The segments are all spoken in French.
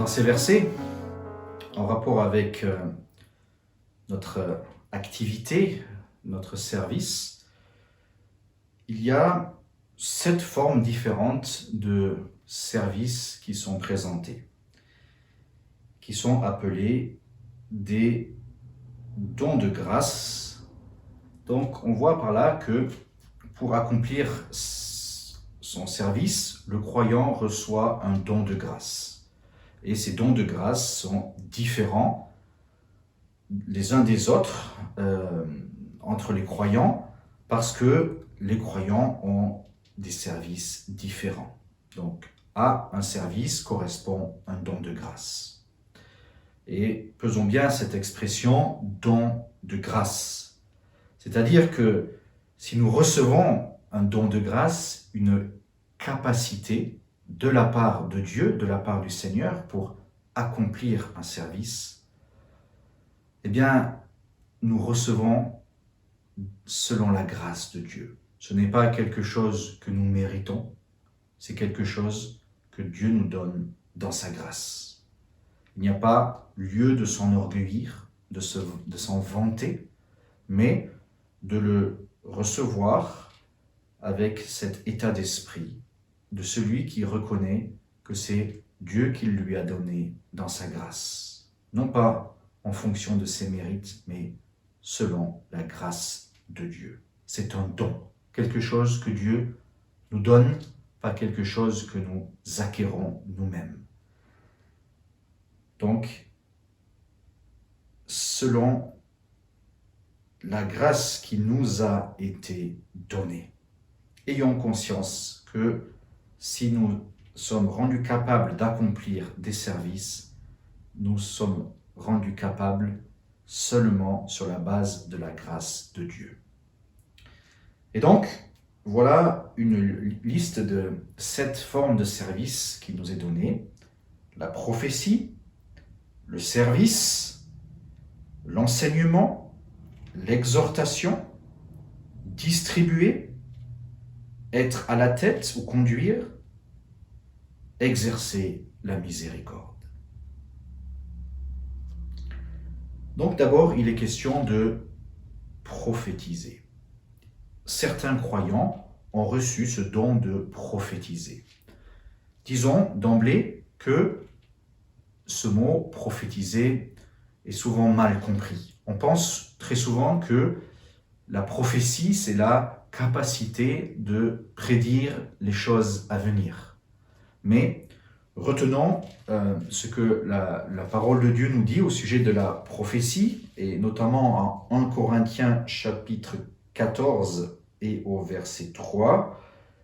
Dans ces versets, en rapport avec notre activité, notre service, il y a 7 formes différentes de services qui sont présentées, qui sont appelés des dons de grâce. Donc on voit par là que pour accomplir son service, le croyant reçoit un don de grâce. Et ces dons de grâce sont différents les uns des autres entre les croyants parce que les croyants ont des services différents. Donc, à un service correspond un don de grâce. Et pesons bien cette expression « don de grâce ». C'est-à-dire que si nous recevons un don de grâce, une capacité de la part de Dieu, de la part du Seigneur pour accomplir un service, eh bien, nous recevons selon la grâce de Dieu. Ce n'est pas quelque chose que nous méritons, c'est quelque chose que Dieu nous donne dans sa grâce. Il n'y a pas lieu de s'enorgueillir, de s'en vanter, mais de le recevoir avec cet état d'esprit de celui qui reconnaît que c'est Dieu qui lui a donné dans sa grâce. Non pas en fonction de ses mérites, mais selon la grâce de Dieu. C'est un don, quelque chose que Dieu nous donne, pas quelque chose que nous acquérons nous-mêmes. Donc, selon la grâce qui nous a été donnée, ayons conscience que si nous sommes rendus capables d'accomplir des services, nous sommes rendus capables seulement sur la base de la grâce de Dieu. Et donc, voilà une liste de 7 formes de service qui nous est donnée. La prophétie, le service, l'enseignement, l'exhortation, distribuer, être à la tête ou conduire, exercer la miséricorde. Donc d'abord, il est question de prophétiser. Certains croyants ont reçu ce don de prophétiser. Disons d'emblée que ce mot « prophétiser » est souvent mal compris. On pense très souvent que la prophétie, c'est la capacité de prédire les choses à venir. Mais retenons ce que la parole de Dieu nous dit au sujet de la prophétie, et notamment en 1 Corinthiens chapitre 14 et au verset 3,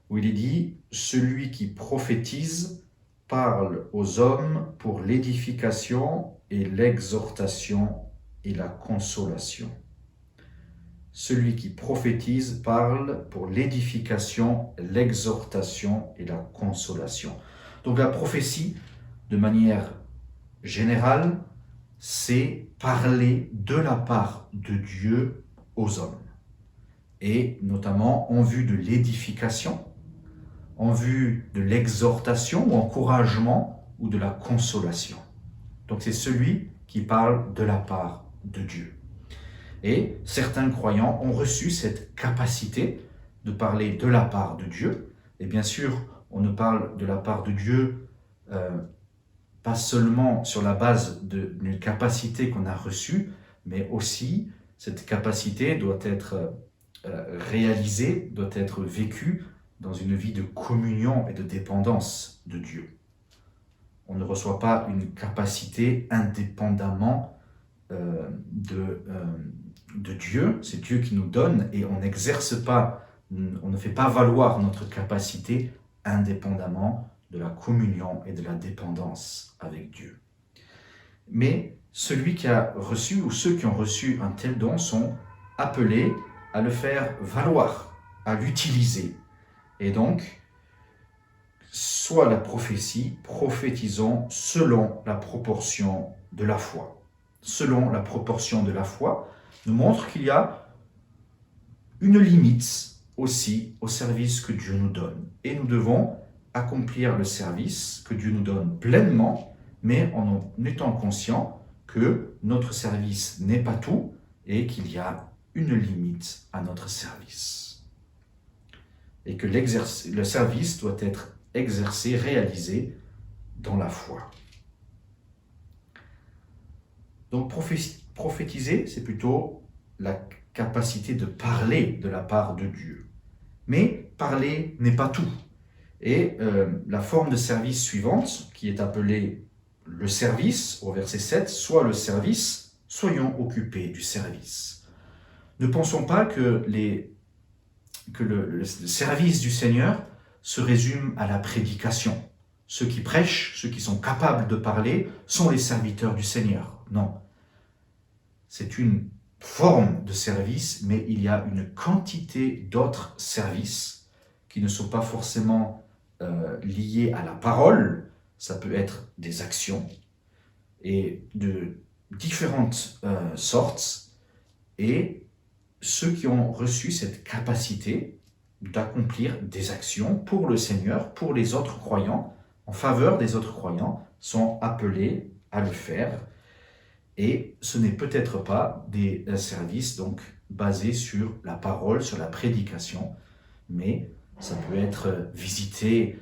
où il est dit « Celui qui prophétise parle aux hommes pour l'édification et l'exhortation et la consolation. » Celui qui prophétise parle pour l'édification, l'exhortation et la consolation. Donc la prophétie, de manière générale, c'est parler de la part de Dieu aux hommes. Et notamment en vue de l'édification, en vue de l'exhortation ou encouragement ou de la consolation. Donc c'est celui qui parle de la part de Dieu. Et certains croyants ont reçu cette capacité de parler de la part de Dieu. Et bien sûr, on ne parle de la part de Dieu pas seulement sur la base d'une capacité qu'on a reçue, mais aussi cette capacité doit être réalisée, doit être vécue dans une vie de communion et de dépendance de Dieu. On ne reçoit pas une capacité indépendamment de Dieu, c'est Dieu qui nous donne et on n'exerce pas, on ne fait pas valoir notre capacité indépendamment de la communion et de la dépendance avec Dieu. Mais celui qui a reçu ou ceux qui ont reçu un tel don sont appelés à le faire valoir, à l'utiliser. Et donc, soit la prophétie, prophétisons selon la proportion de la foi. Selon la proportion de la foi, nous montre qu'il y a une limite aussi au service que Dieu nous donne. Et nous devons accomplir le service que Dieu nous donne pleinement, mais en étant conscient que notre service n'est pas tout et qu'il y a une limite à notre service. Et que le service doit être exercé, réalisé dans la foi. Donc prophétiser, c'est plutôt la capacité de parler de la part de Dieu. Mais parler n'est pas tout. Et la forme de service suivante, qui est appelée le service, au verset 7, soit le service, soyons occupés du service. Ne pensons pas que le service du Seigneur se résume à la prédication. Ceux qui prêchent, ceux qui sont capables de parler, sont les serviteurs du Seigneur. Non. C'est une forme de service, mais il y a une quantité d'autres services qui ne sont pas forcément liés à la parole. Ça peut être des actions et de différentes sortes. Et ceux qui ont reçu cette capacité d'accomplir des actions pour le Seigneur, pour les autres croyants, en faveur des autres croyants, sont appelés à le faire. Et ce n'est peut-être pas des services donc basés sur la parole, sur la prédication, mais ça peut être visiter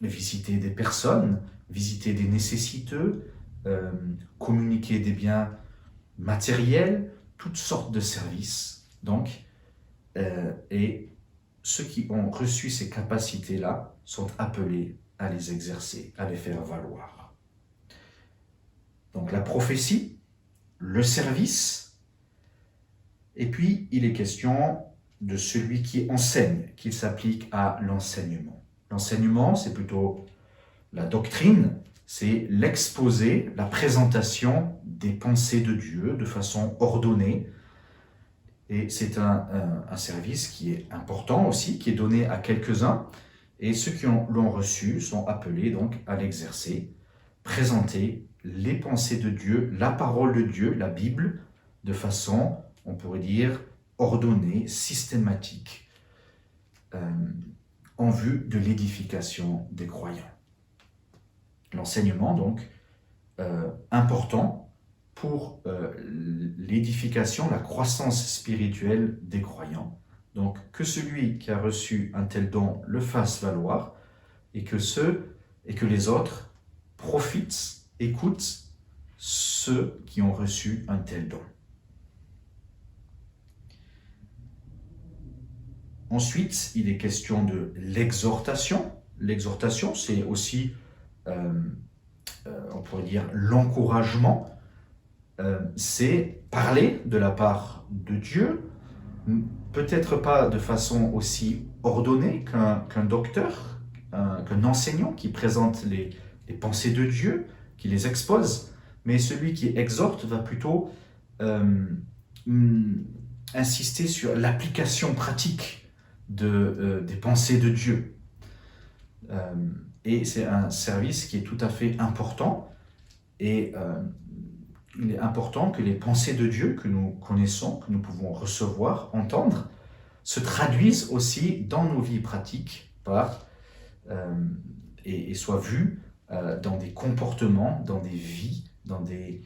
des personnes, visiter des nécessiteux, communiquer des biens matériels, toutes sortes de services. Donc, et ceux qui ont reçu ces capacités-là sont appelés à les exercer, à les faire valoir. Donc la prophétie, le service, et puis il est question de celui qui enseigne, qu'il s'applique à l'enseignement. L'enseignement, c'est plutôt la doctrine, c'est l'exposé, la présentation des pensées de Dieu de façon ordonnée. Et c'est un service qui est important aussi, qui est donné à quelques-uns. Et ceux qui l'ont reçu sont appelés donc à l'exercer, présenter les pensées de Dieu, la parole de Dieu, la Bible, de façon, on pourrait dire, ordonnée, systématique, en vue de l'édification des croyants. L'enseignement, donc, important pour l'édification, la croissance spirituelle des croyants. Donc, que celui qui a reçu un tel don le fasse valoir, et que les autres profitent, écoutent ceux qui ont reçu un tel don. Ensuite, il est question de l'exhortation. L'exhortation, c'est aussi, on pourrait dire, l'encouragement. C'est parler de la part de Dieu, peut-être pas de façon aussi ordonnée qu'un docteur, qu'un enseignant qui présente les pensées de Dieu, qui les expose, mais celui qui exhorte va plutôt insister sur l'application pratique des pensées de Dieu. Et c'est un service qui est tout à fait important, et il est important que les pensées de Dieu que nous connaissons, que nous pouvons recevoir, entendre, se traduisent aussi dans nos vies pratiques et soient vues dans des comportements, dans des vies, dans des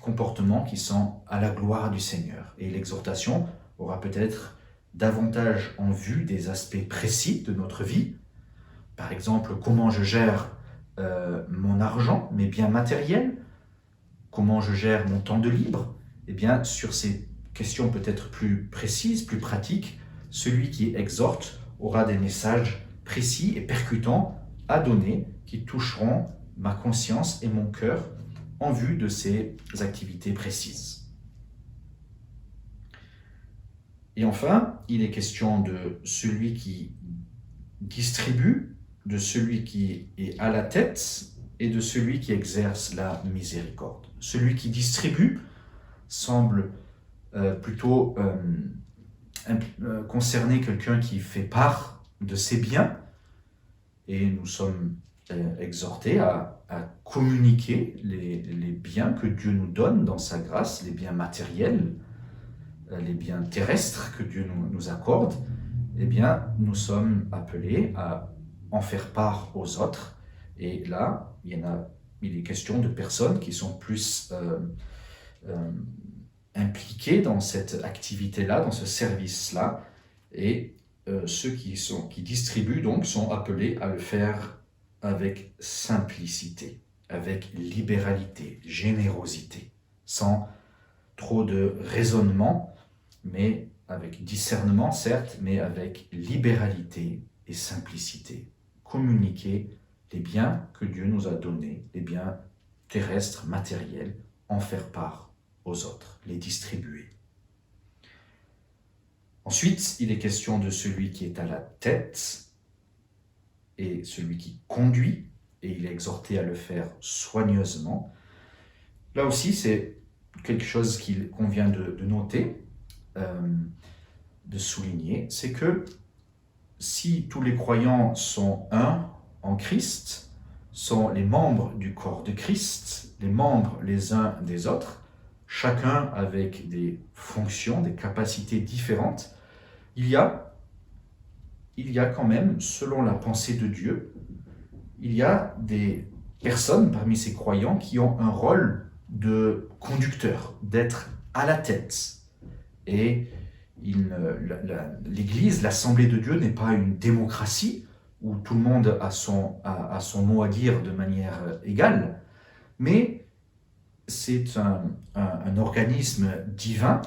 comportements qui sont à la gloire du Seigneur. Et l'exhortation aura peut-être davantage en vue des aspects précis de notre vie. Par exemple, comment je gère mon argent, mes biens matériels, comment je gère mon temps de libre. Eh bien, sur ces questions peut-être plus précises, plus pratiques, celui qui exhorte aura des messages précis et percutants à donner qui toucheront ma conscience et mon cœur en vue de ces activités précises. Et enfin, il est question de celui qui distribue, de celui qui est à la tête et de celui qui exerce la miséricorde. Celui qui distribue semble plutôt concerner quelqu'un qui fait part de ses biens, et nous sommes exhortés à communiquer les biens que Dieu nous donne dans sa grâce, les biens matériels, les biens terrestres que Dieu nous accorde. Eh bien, nous sommes appelés à en faire part aux autres Et là, il est question de personnes qui sont plus impliquées dans cette activité-là, dans ce service-là, et ceux qui distribuent donc sont appelés à le faire avec simplicité, avec libéralité, générosité, sans trop de raisonnement, mais avec discernement certes, mais avec libéralité et simplicité. Communiquer les biens que Dieu nous a donnés, les biens terrestres, matériels, en faire part aux autres, les distribuer. Ensuite, il est question de celui qui est à la tête et celui qui conduit, et il est exhorté à le faire soigneusement. Là aussi, c'est quelque chose qu'il convient de noter, de souligner, c'est que si tous les croyants sont un en Christ, sont les membres du corps de Christ, les membres les uns des autres, chacun avec des fonctions, des capacités différentes, il y a quand même, selon la pensée de Dieu, il y a des personnes parmi ces croyants qui ont un rôle de conducteur, d'être à la tête. Et l'Église, l'Assemblée de Dieu n'est pas une démocratie où tout le monde a son mot à dire de manière égale, mais c'est un organisme divin,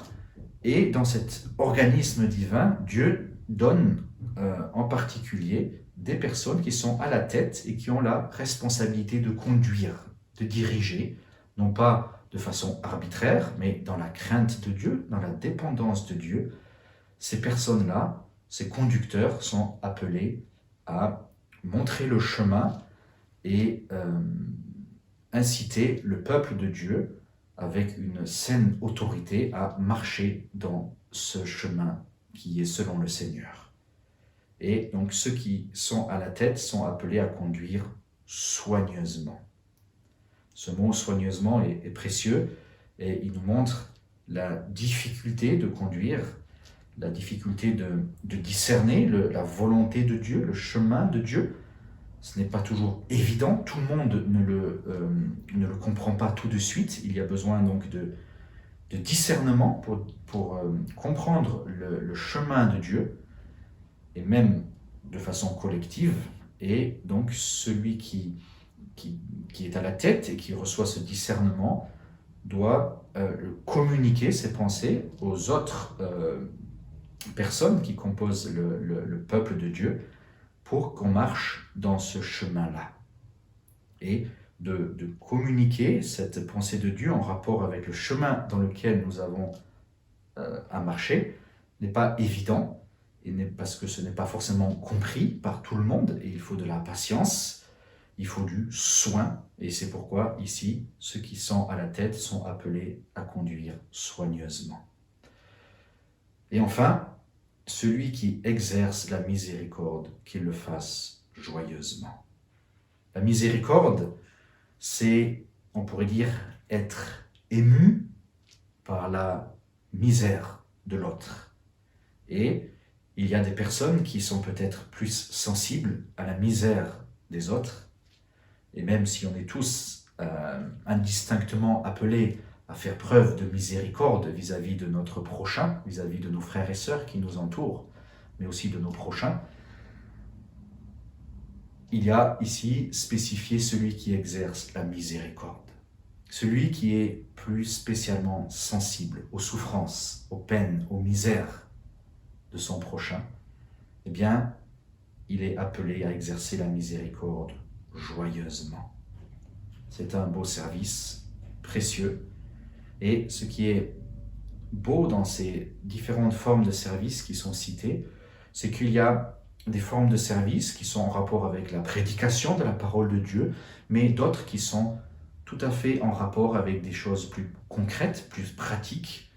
et dans cet organisme divin, Dieu donne en particulier des personnes qui sont à la tête et qui ont la responsabilité de conduire, de diriger, non pas de façon arbitraire, mais dans la crainte de Dieu, dans la dépendance de Dieu. Ces personnes-là, ces conducteurs sont appelés à montrer le chemin et inciter le peuple de Dieu avec une saine autorité à marcher dans ce chemin qui est selon le Seigneur. Et donc ceux qui sont à la tête sont appelés à conduire soigneusement. Ce mot soigneusement est précieux et il nous montre la difficulté de conduire, la difficulté de discerner la volonté de Dieu, le chemin de Dieu. Ce n'est pas toujours évident, tout le monde ne le comprend pas tout de suite. Il y a besoin donc de discernement pour comprendre le chemin de Dieu, et même de façon collective. Et donc celui qui est à la tête et qui reçoit ce discernement doit communiquer ses pensées aux autres personnes qui composent le peuple de Dieu, pour qu'on marche dans ce chemin-là. Et de communiquer cette pensée de Dieu en rapport avec le chemin dans lequel nous avons à marcher n'est pas évident, parce que ce n'est pas forcément compris par tout le monde, et il faut de la patience, il faut du soin, et c'est pourquoi ici, ceux qui sont à la tête sont appelés à conduire soigneusement. Et enfin, celui qui exerce la miséricorde, qu'il le fasse joyeusement. La miséricorde, c'est, on pourrait dire, être ému par la misère de l'autre. Et il y a des personnes qui sont peut-être plus sensibles à la misère des autres, et même si on est tous indistinctement appelés à faire preuve de miséricorde vis-à-vis de notre prochain, vis-à-vis de nos frères et sœurs qui nous entourent, mais aussi de nos prochains, il y a ici spécifié celui qui exerce la miséricorde, celui qui est plus spécialement sensible aux souffrances, aux peines, aux misères de son prochain. Eh bien, il est appelé à exercer la miséricorde joyeusement. C'est un beau service, précieux. Et ce qui est beau dans ces différentes formes de service qui sont citées, c'est qu'il y a des formes de service qui sont en rapport avec la prédication de la parole de Dieu, mais d'autres qui sont tout à fait en rapport avec des choses plus concrètes, plus pratiques.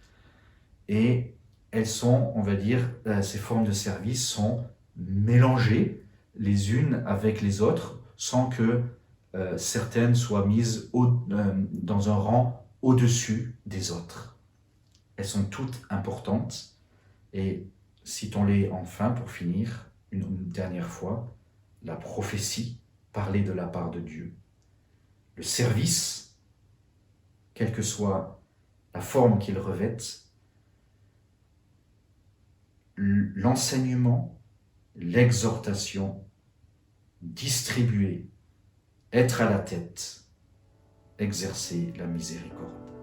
Et elles sont, on va dire, ces formes de service sont mélangées les unes avec les autres sans que certaines soient mises dans un rang au-dessus des autres. Elles sont toutes importantes, et citons-les enfin pour finir une dernière fois. La prophétie, parler de la part de Dieu. Le service, quelle que soit la forme qu'il revête, l'enseignement, l'exhortation, distribuer, être à la tête, exercer la miséricorde.